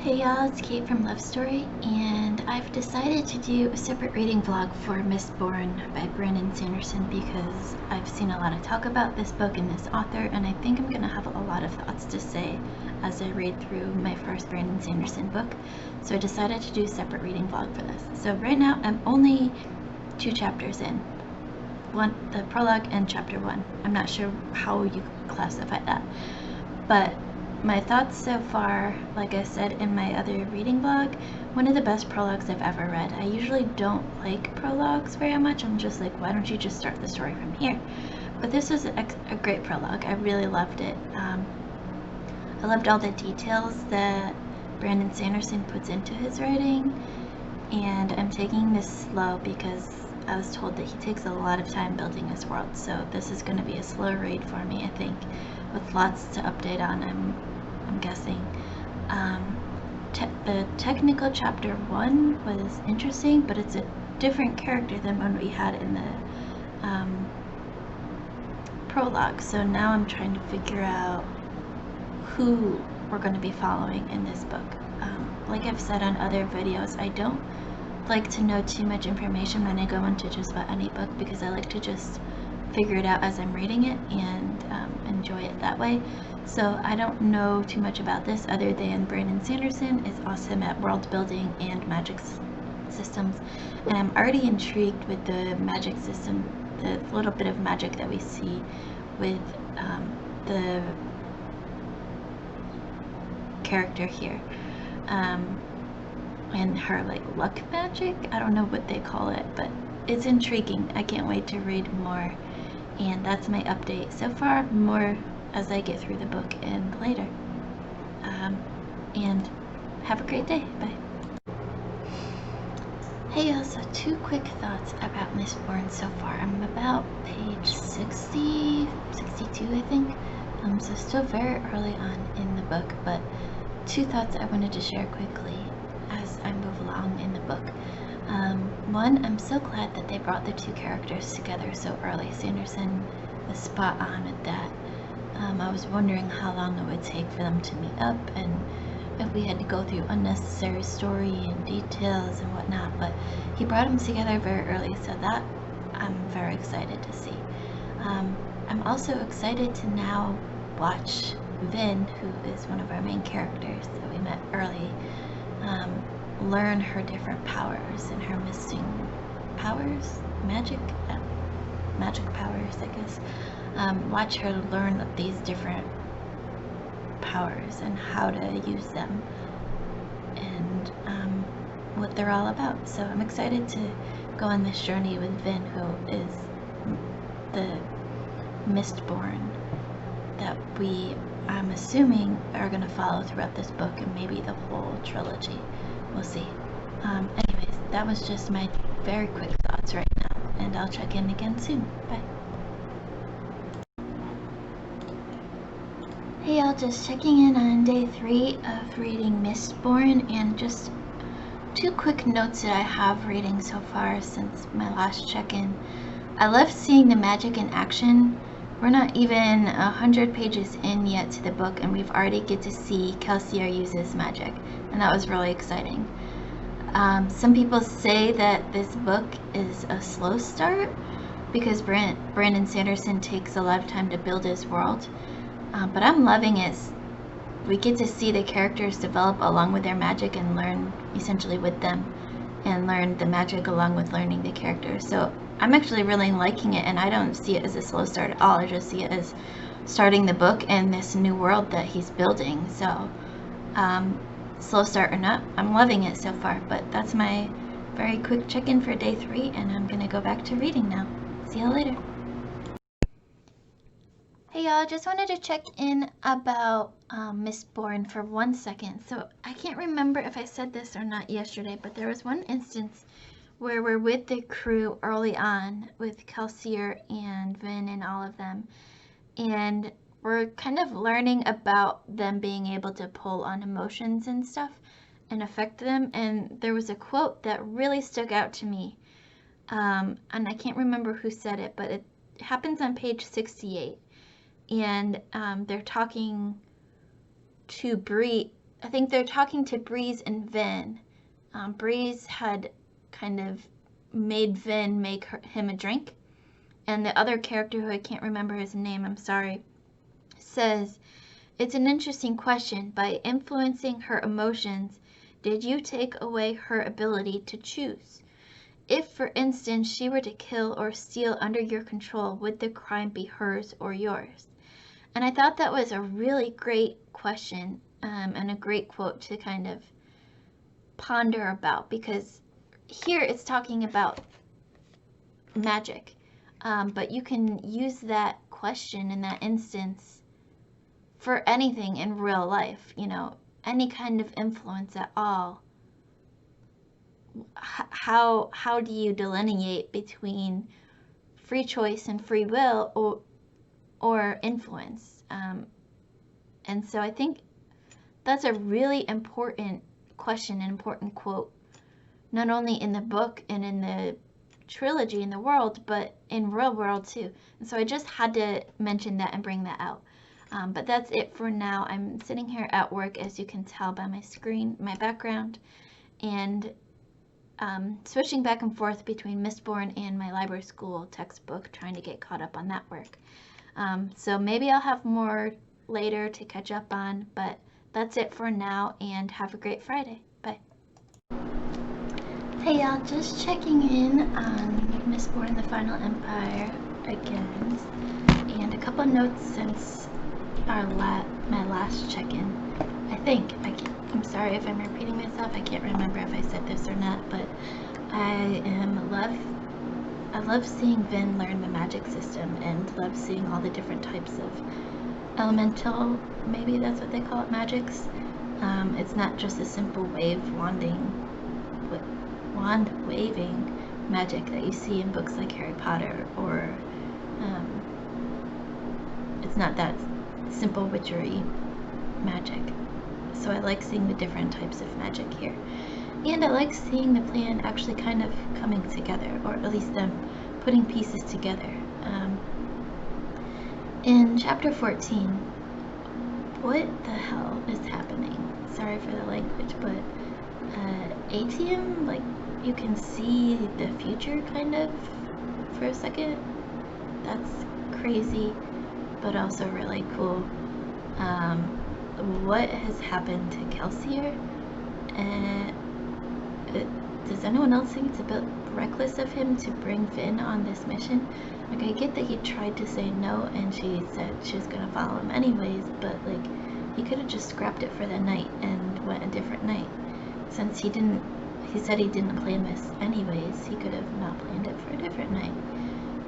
Hey y'all, it's Kate from Love Story, and I've decided to do a separate reading vlog for Mistborn by Brandon Sanderson because I've seen a lot of talk about this book and this author, and I think I'm going to have a lot of thoughts to say as I read through my first Brandon Sanderson book. So I decided to do a separate reading vlog for this. So right now I'm only 2 chapters in. The prologue and chapter 1. I'm not sure how you classify that, but my thoughts so far, like I said in my other reading vlog, one of the best prologues I've ever read. I usually don't like prologues very much. I'm just like, why don't you just start the story from here? But this was a great prologue. I really loved it. I loved all the details that Brandon Sanderson puts into his writing, and I'm taking this slow because I was told that he takes a lot of time building his world, so this is going to be a slow read for me, I think, with lots to update on, I'm guessing. The technical chapter 1 was interesting, but it's a different character than one we had in the prologue, so now I'm trying to figure out who we're going to be following in this book. Like I've said on other videos, I don't like to know too much information when I go into just about any book because I like to just figure it out as I'm reading it and enjoy it that way. So I don't know too much about this other than Brandon Sanderson is awesome at world building and magic systems, and I'm already intrigued with the magic system, the little bit of magic that we see with the character here. And her like luck magic, I don't know what they call it, but it's intriguing. I can't wait to read more, and that's my update so far. More as I get through the book and later. And have a great day. Bye. Hey y'all, so 2 quick thoughts about Mistborn so far. I'm about page 60, 62 I think, so still very early on in the book, but 2 thoughts I wanted to share quickly as I move along in the book. One, I'm so glad that they brought the 2 characters together so early. Sanderson was spot on with that. I was wondering how long it would take for them to meet up and if we had to go through unnecessary story and details and whatnot, but he brought them together very early, so that I'm very excited to see. I'm also excited to now watch Vin, who is one of our main characters that we met early, learn her different powers and her missing powers, magic powers, I guess. Watch her learn these different powers and how to use them and what they're all about. So I'm excited to go on this journey with Vin, who is the Mistborn that I'm assuming are going to follow throughout this book and maybe the whole trilogy. We'll see. Anyways, that was just my very quick thoughts right now, and I'll check in again soon. Bye. Hey y'all, just checking in on day 3 of reading Mistborn, and just 2 quick notes that I have reading so far since my last check-in. I love seeing the magic in action. We're not even 100 pages in yet to the book, and we've already get to see Kelsier use his magic, and that was really exciting. Some people say that this book is a slow start because Brandon Sanderson takes a lot of time to build his world, but I'm loving it. We get to see the characters develop along with their magic and learn essentially with them, and learn the magic along with learning the characters. So I'm actually really liking it, and I don't see it as a slow start at all. I just see it as starting the book and this new world that he's building. So slow start or not, I'm loving it so far. But that's my very quick check-in for day 3, and I'm gonna go back to reading now. See y'all later. Hey y'all, just wanted to check in about Mistborn for 1 second. So I can't remember if I said this or not yesterday, but there was one instance where we're with the crew early on with Kelsier and Vin and all of them, and we're kind of learning about them being able to pull on emotions and stuff and affect them, and there was a quote that really stuck out to me, and I can't remember who said it, but it happens on page 68, and they're talking to Bree I think they're talking to Breeze and Vin. Breeze had kind of made Vin make him a drink, and the other character, who I can't remember his name, I'm sorry, says, "It's an interesting question. By influencing her emotions, did you take away her ability to choose? If, for instance, she were to kill or steal under your control, would the crime be hers or yours?" And I thought that was a really great question, and a great quote to kind of ponder about, because here it's talking about magic, but you can use that question in that instance for anything in real life, you know, any kind of influence at all. How do you delineate between free choice and free will, or influence? And so I think that's a really important question, an important quote, not only in the book and in the trilogy in the world, but in real world too. And so I just had to mention that and bring that out. But that's it for now. I'm sitting here at work, as you can tell by my screen, my background, and switching back and forth between Mistborn and my library school textbook, trying to get caught up on that work. So maybe I'll have more later to catch up on, but that's it for now, and have a great Friday. Bye. Hey y'all, just checking in on Mistborn: The Final Empire again, and a couple notes since my last check-in. I'm sorry if I'm repeating myself. I can't remember if I said this or not, but I love seeing Vin learn the magic system, and love seeing all the different types of elemental, maybe that's what they call it, magics. It's not just a simple wand waving magic that you see in books like Harry Potter, or it's not that simple witchery magic. So I like seeing the different types of magic here, and I like seeing the plan actually kind of coming together, or at least them putting pieces together. In chapter 14, what the hell is happening? Sorry for the language, but ATM, like, you can see the future kind of for a second. That's crazy, but also really cool. What has happened to Kelsier? Does anyone else think it's a bit reckless of him to bring Vin on this mission? Like, I get that he tried to say no, and she said she was gonna follow him anyways, but like, he could have just scrapped it for the night and went a different night. Since he said he didn't plan this anyways, he could have not planned it for a different night.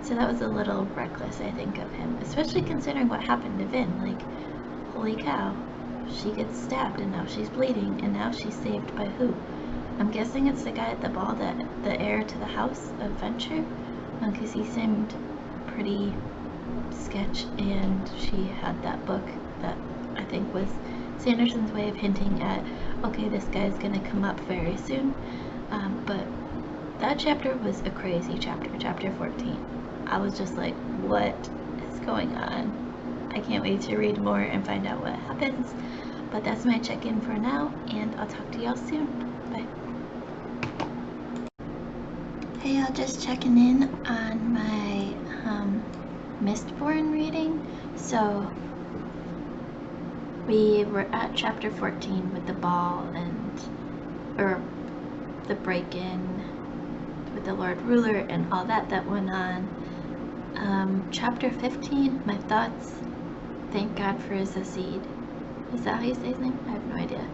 So that was a little reckless, I think, of him, especially considering what happened to Vin. Like, holy cow, she gets stabbed and now she's bleeding, and now she's saved by who? I'm guessing it's the guy at the ball, the heir to the House of Venture, because he seemed pretty sketch, and she had that book that I think was Sanderson's way of hinting at, okay, this guy's gonna come up very soon. But that chapter was a crazy chapter, chapter 14. I was just like, what is going on? I can't wait to read more and find out what happens. But that's my check-in for now, and I'll talk to y'all soon. Bye. Hey, y'all, just checking in on my Mistborn reading. So we were at chapter 14 with the ball or the break-in with the Lord Ruler and all that went on. Chapter 15, my thoughts. Thank God for Azid. Is that how you say his name? I have no idea.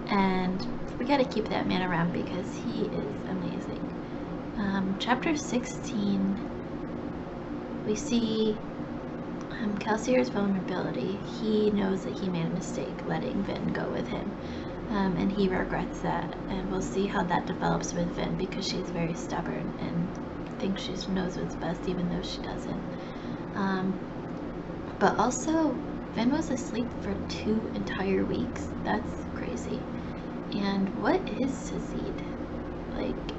And we gotta keep that man around because he is amazing. Chapter 16, we see Kelsier's vulnerability. He knows that he made a mistake letting Vin go with him, and he regrets that. And we'll see how that develops with Vin, because she's very stubborn and thinks she knows what's best even though she doesn't. But also, Vin was asleep for 2 entire weeks. That's crazy. And what is Azid? Like,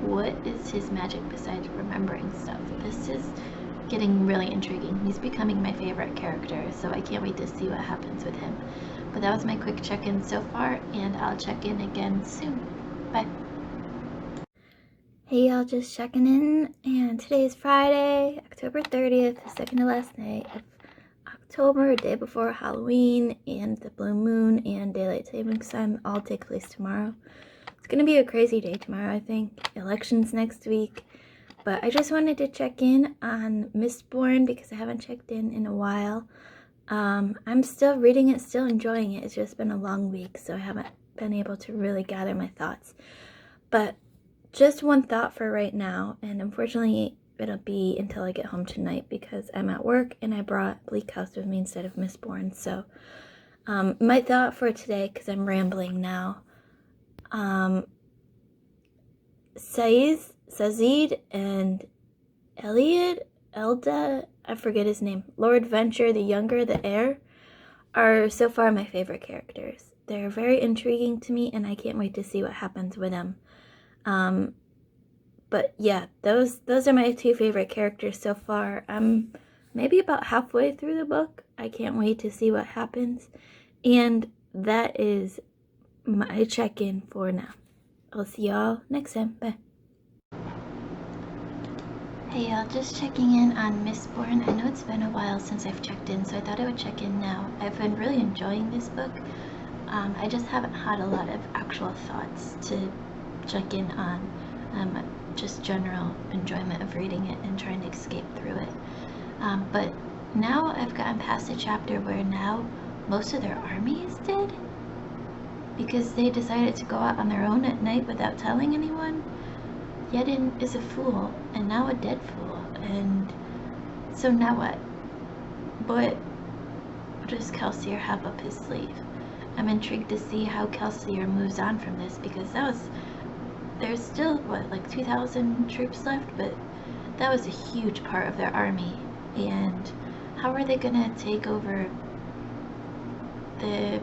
what is his magic besides remembering stuff? This is getting really intriguing. He's becoming my favorite character, so I can't wait to see what happens with him. But that was my quick check-in so far, and I'll check in again soon. Bye. Hey y'all, just checking in, and today is Friday, October 30th, the second to last night of October, day before Halloween, and the blue moon and daylight savings time all take place tomorrow. It's gonna be a crazy day tomorrow, I think. Elections next week. But I just wanted to check in on Mistborn because I haven't checked in a while. I'm still reading it, still enjoying it. It's just been a long week, so I haven't been able to really gather my thoughts. But just one thought for right now, and unfortunately it'll be until I get home tonight because I'm at work and I brought Bleak House with me instead of Mistborn. So my thought for today, because I'm rambling now, Saeed and Elda, I forget his name, Lord Venture the Younger, the heir, are so far my favorite characters. They're very intriguing to me, and I can't wait to see what happens with them. But yeah, those are my two favorite characters so far. I'm maybe about halfway through the book. I can't wait to see what happens. And that is my check-in for now. I'll see y'all next time. Bye. Hey y'all, just checking in on Mistborn. I know it's been a while since I've checked in, so I thought I would check in now. I've been really enjoying this book. I just haven't had a lot of actual thoughts to check in on. Just general enjoyment of reading it and trying to escape through it. But now I've gotten past a chapter where now most of their army is dead because they decided to go out on their own at night without telling anyone. Yedin is a fool, and now a dead fool, and so now what? What does Kelsier have up his sleeve? I'm intrigued to see how Kelsier moves on from this, because there's still, what, like 2,000 troops left, but that was a huge part of their army, and how are they gonna take over the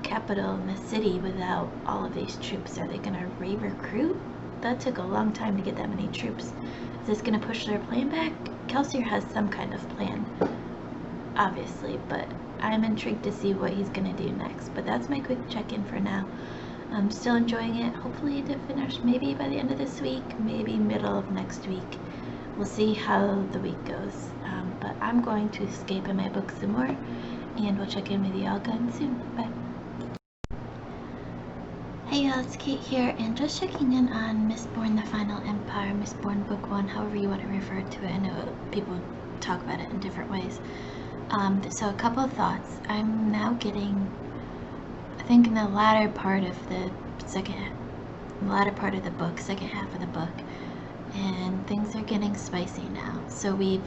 capital in the city without all of these troops? Are they gonna re-recruit? That took a long time to get that many troops. Is this gonna push their plan back? Kelsier has some kind of plan, obviously, but I'm intrigued to see what he's gonna do next. But that's my quick check-in for now. I'm still enjoying it, hopefully to finish maybe by the end of this week, maybe middle of next week. We'll see how the week goes. But I'm going to escape in my book some more, and we'll check in with y'all again soon. Bye. Hey y'all, it's Kate here, and just checking in on Mistborn the Final Empire, Mistborn Book 1, however you want to refer to it. I know people talk about it in different ways. So a couple of thoughts. I'm now getting, I think in the latter part of the book, second half of the book, and things are getting spicy now. So we've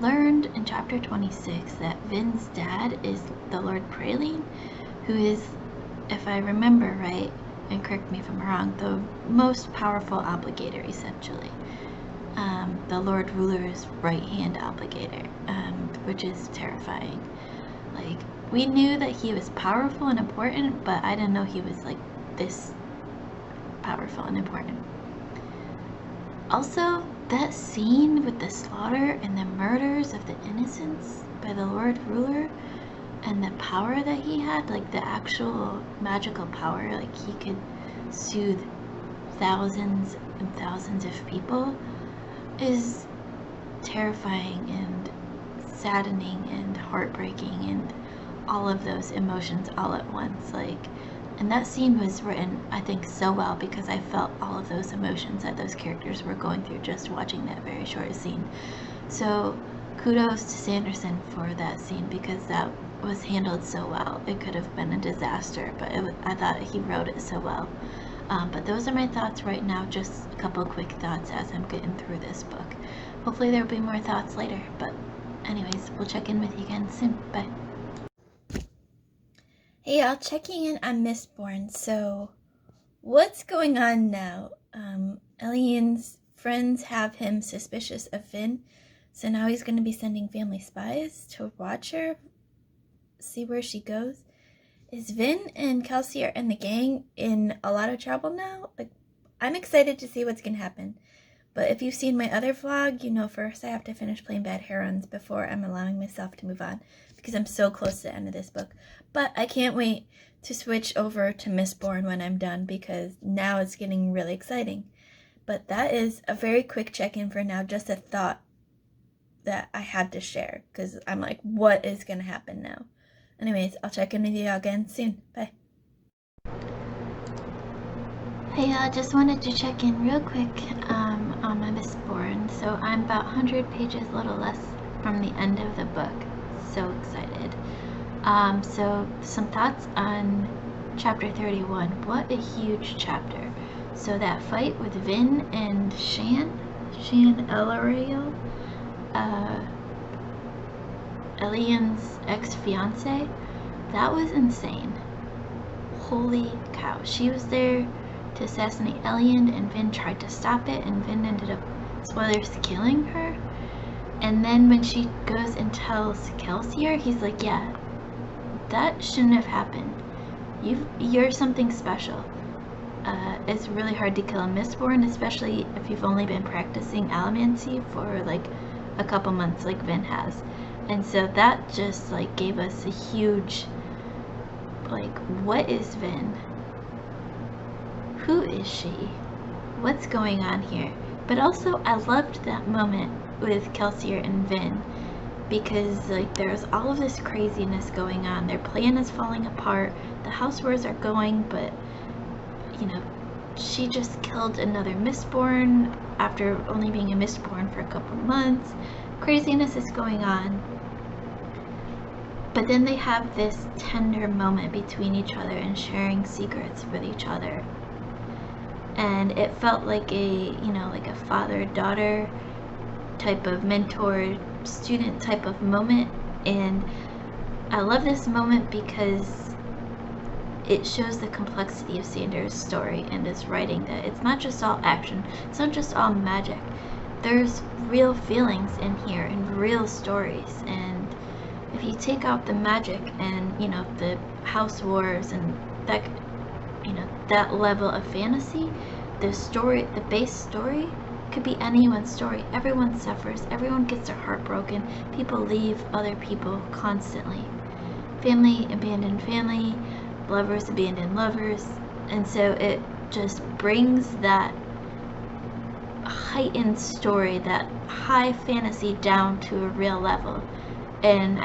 learned in chapter 26 that Vin's dad is the Lord Praline, who is, if I remember right, and correct me if I'm wrong, the most powerful obligator, essentially. The Lord Ruler's right-hand obligator, which is terrifying. Like, we knew that he was powerful and important, but I didn't know he was, like, this powerful and important. Also, that scene with the slaughter and the murders of the innocents by the Lord Ruler, and the power that he had, like the actual magical power, like he could soothe thousands and thousands of people, is terrifying and saddening and heartbreaking and all of those emotions all at once. Like, and that scene was written, I think, so well because I felt all of those emotions that those characters were going through just watching that very short scene. So kudos to Sanderson for that scene because that was handled so well. It could have been a disaster, but I thought he wrote it so well. But those are my thoughts right now, just a couple quick thoughts as I'm getting through this book. Hopefully there will be more thoughts later, but anyways, we'll check in with you again soon. Bye. Hey y'all, checking in on Mistborn. So, what's going on now? Elian's friends have him suspicious of Finn, so now he's going to be sending family spies to watch her, see where she goes. Is Vin and Kelsier and the gang in a lot of trouble now? Like, I'm excited to see what's gonna happen, But if you've seen my other vlog, you know first I have to finish playing Bad Herons before I'm allowing myself to move on, because I'm so close to the end of this book. But I can't wait to switch over to Mistborn when I'm done, because now it's getting really exciting. But that is a very quick check-in for now, just a thought that I had to share, because I'm like, what is going to happen now? Anyways, I'll check in with you again soon. Bye. Hey, I just wanted to check in real quick on my Mistborn. So I'm about 100 pages, a little less, from the end of the book. So excited. So some thoughts on chapter 31. What a huge chapter. So that fight with Vin and Shan Elariel, Elian's ex-fiance, that was insane. Holy cow. She was there to assassinate Elian, and Vin tried to stop it, and Vin ended up, spoilers, killing her. And then when she goes and tells Kelsier, he's like, yeah, that shouldn't have happened. You're something special. It's really hard to kill a Mistborn, especially if you've only been practicing allomancy for like a couple months like Vin has. And so that just like gave us a huge, like, what is Vin? Who is she? What's going on here? But also, I loved that moment with Kelsier and Vin, because like there's all of this craziness going on. Their plan is falling apart. The house wars are going, but you know, she just killed another Mistborn after only being a Mistborn for a couple months. Craziness is going on. But then they have this tender moment between each other and sharing secrets with each other. And it felt like a, you know, like a father-daughter type of mentor-student type of moment. And I love this moment because it shows the complexity of Sander's story and his writing, that it's not just all action, it's not just all magic. There's real feelings in here and real stories. And if you take out the magic and, you know, the house wars and that, you know, that level of fantasy, the story, the base story, could be anyone's story. Everyone suffers, everyone gets their heart broken, people leave other people constantly. Family abandoned family, lovers abandon lovers, and so it just brings that heightened story, that high fantasy, down to a real level. And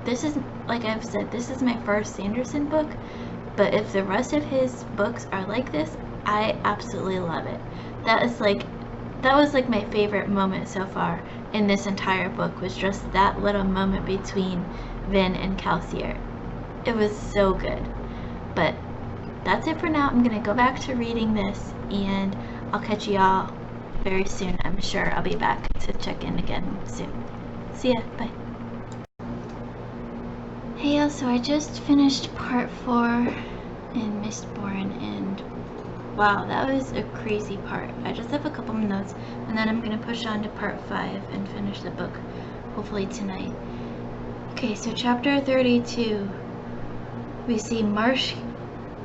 this is, like I've said, this is my first Sanderson book, but if the rest of his books are like this, I absolutely love it. That was like my favorite moment so far in this entire book, was just that little moment between Vin and Kelsier. It was so good. But that's it for now. I'm gonna go back to reading this, and I'll catch y'all very soon. I'm sure I'll be back to check in again soon. See ya. Bye. Hey y'all, so I just finished part 4 in Mistborn, and wow, that was a crazy part. I just have a couple of notes, and then I'm gonna push on to part 5 and finish the book, hopefully tonight. Okay, so chapter 32, we see Marsh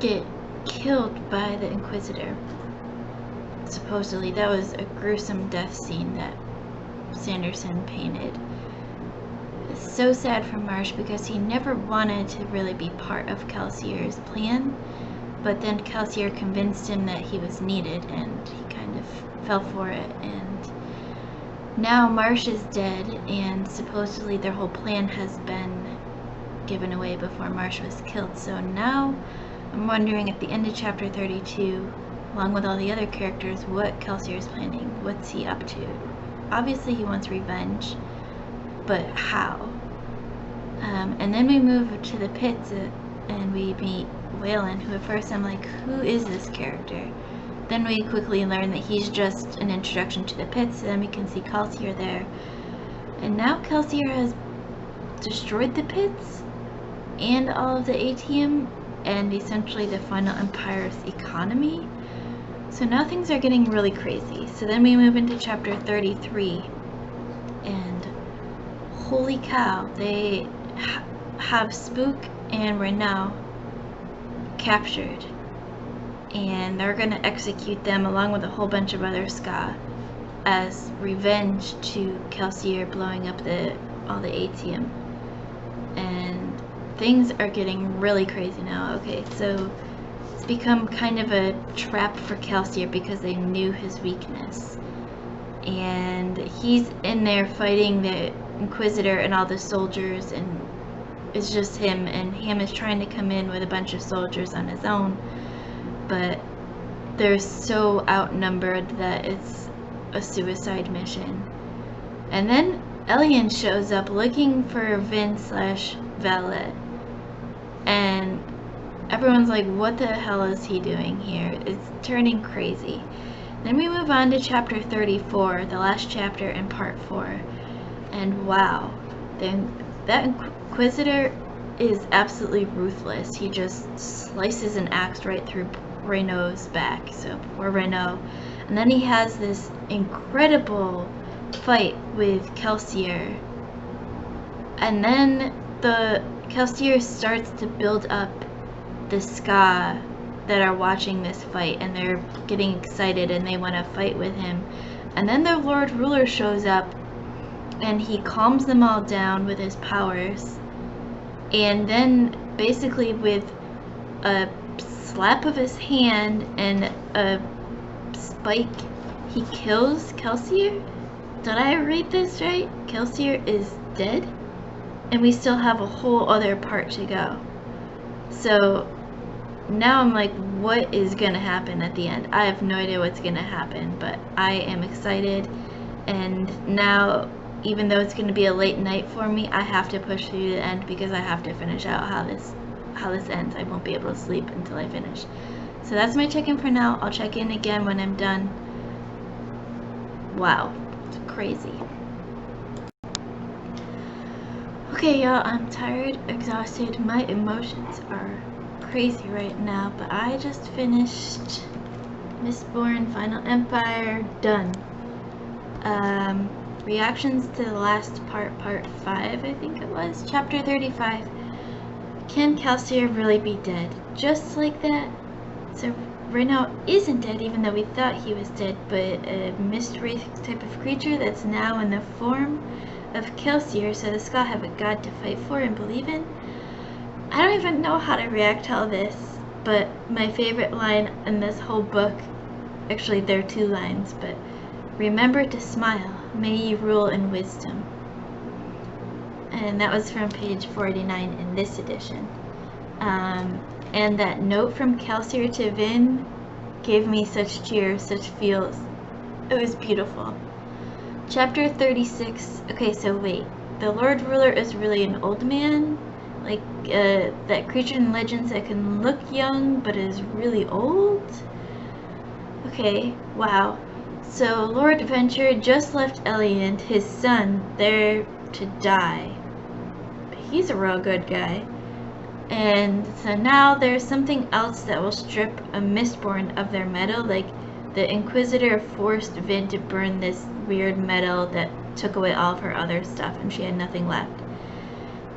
get killed by the Inquisitor. Supposedly, that was a gruesome death scene that Sanderson painted. It's so sad for Marsh because he never wanted to really be part of Kelsier's plan, but then Kelsier convinced him that he was needed, and he kind of fell for it. And now Marsh is dead, and supposedly their whole plan has been given away before Marsh was killed. So now I'm wondering, at the end of chapter 32, along with all the other characters, what Kelsier is planning. What's he up to? Obviously he wants revenge, but how? And then we move to the pits, and we meet Waylon, who at first I'm like, who is this character? Then we quickly learn that he's just an introduction to the pits, and then we can see Kelsier there. And now Kelsier has destroyed the pits and all of the ATM and essentially the Final Empire's economy. So now things are getting really crazy. So then we move into chapter 33, and holy cow, they have Spook and Renault captured, and they're going to execute them along with a whole bunch of other Ska as revenge to Kelsier blowing up all the ATM. And things are getting really crazy now. Okay, so it's become kind of a trap for Kelsier because they knew his weakness. And he's in there fighting the Inquisitor and all the soldiers, and it's just him, and Ham is trying to come in with a bunch of soldiers on his own, but they're so outnumbered that it's a suicide mission. And then Elian shows up looking for Vin/Valet, and everyone's like, what the hell is he doing here? It's turning crazy. Then we move on to chapter 34, the last chapter in part 4, and wow, that Inquisitor is absolutely ruthless. He just slices an axe right through Renault's back, so poor Renault. And then he has this incredible fight with Kelsier, and then the Kelsier starts to build up the Ska that are watching this fight, and they're getting excited and they want to fight with him. And then the Lord Ruler shows up and he calms them all down with his powers, and then basically with a slap of his hand and a spike, he kills Kelsier. Did I read this right? Kelsier is dead, and we still have a whole other part to go. So now I'm like, what is gonna happen at the end? I have no idea what's gonna happen, but I am excited. And now, even though it's gonna be a late night for me, I have to push through the end because I have to finish out how this ends. I won't be able to sleep until I finish. So that's my check-in for now. I'll check in again when I'm done. Wow, it's crazy. Okay, y'all, I'm tired, exhausted. My emotions are crazy right now, but I just finished Mistborn Final Empire, done. Reactions to the last part 5, I think it was, chapter 35. Can Kelsier really be dead? Just like that? So Renault isn't dead, even though we thought he was dead, but a mystery type of creature that's now in the form of Kelsier, so the Ska have a god to fight for and believe in. I don't even know how to react to all this, but my favorite line in this whole book, actually there are 2 lines, but remember to smile, may you rule in wisdom. And that was from page 49 in this edition. And that note from Kelsier to Vin gave me such cheers, such feels. It was beautiful. Chapter 36. Okay, so wait. The Lord Ruler is really an old man? Like that creature in Legends that can look young but is really old? Okay, wow. So Lord Venture just left Elian, his son, there to die. He's a real good guy. And so now there's something else that will strip a Mistborn of their metal, like the Inquisitor forced Vin to burn this weird metal that took away all of her other stuff and she had nothing left.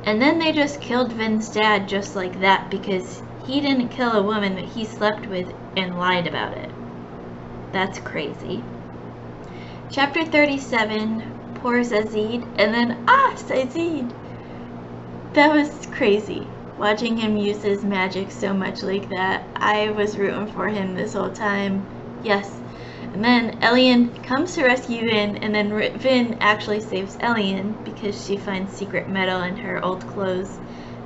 And then they just killed Vin's dad just like that because he didn't kill a woman that he slept with and lied about it. That's crazy. Chapter 37, poor Zazid, and then Zazid! That was crazy. Watching him use his magic so much like that. I was rooting for him this whole time. Yes. And then Elian comes to rescue Vin, and then Vin actually saves Elian because she finds secret metal in her old clothes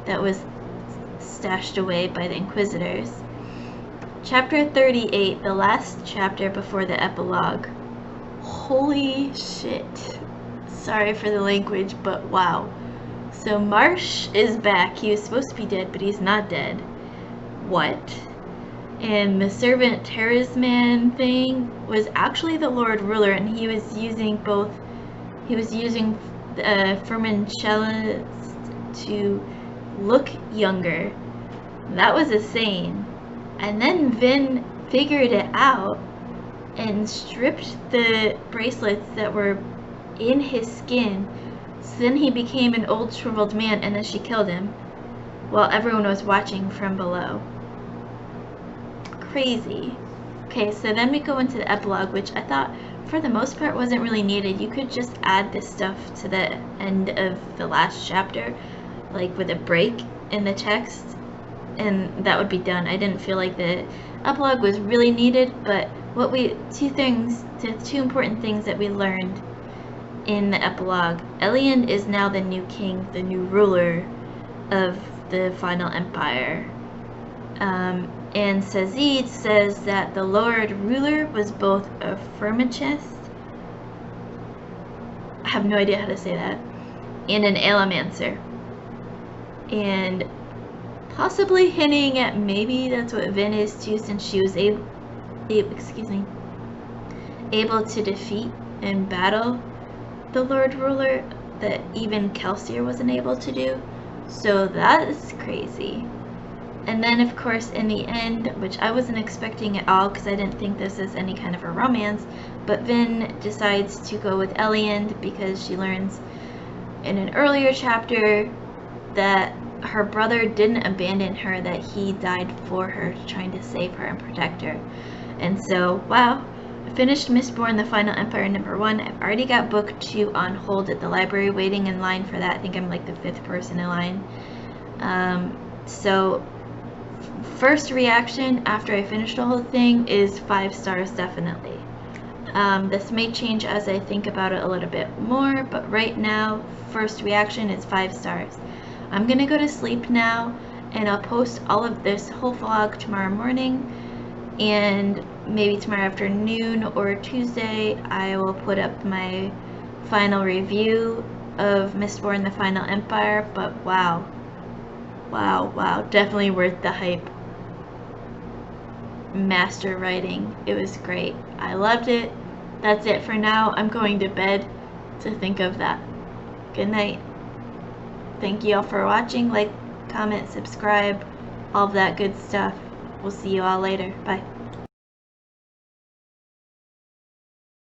that was stashed away by the Inquisitors. Chapter 38, the last chapter before the epilogue. Holy shit. Sorry for the language, but wow. So Marsh is back. He was supposed to be dead, but he's not dead. What? And the servant Talisman thing was actually the Lord Ruler, and he was using Fermenchella to look younger. That was insane. And then Vin figured it out and stripped the bracelets that were in his skin. So then he became an old shriveled man, and then she killed him while everyone was watching from below. Crazy. Okay, so then we go into the epilogue, which I thought for the most part, wasn't really needed. You could just add this stuff to the end of the last chapter, like with a break in the text, and that would be done. I didn't feel like the epilogue was really needed, but two important things that we learned in the epilogue. Elend is now the new king, the new ruler of the final empire. And Sazid says that the Lord Ruler was both a firmachist, I have no idea how to say that, and an Alamancer. And possibly hinting at maybe that's what Vin is too, since she was able to defeat and battle the Lord Ruler that even Kelsier wasn't able to do. So that is crazy. And then, of course, in the end, which I wasn't expecting at all because I didn't think this is any kind of a romance, but Vin decides to go with Elend because she learns in an earlier chapter that her brother didn't abandon her, that he died for her, trying to save her and protect her. And so, wow, I finished Mistborn, The Final Empire #1. I've already got book 2 on hold at the library, waiting in line for that. I think I'm like the 5th person in line. So first reaction after I finished the whole thing is 5 stars, definitely. This may change as I think about it a little bit more, but right now, first reaction is 5 stars. I'm gonna go to sleep now, and I'll post all of this whole vlog tomorrow morning, and maybe tomorrow afternoon or Tuesday I will put up my final review of Mistborn, The Final Empire. But wow, definitely worth the hype. Master writing. It was great. I loved it. That's it for now. I'm going to bed to think of that. Good night. Thank you all for watching. Like, comment, subscribe, all of that good stuff. We'll see you all later. Bye.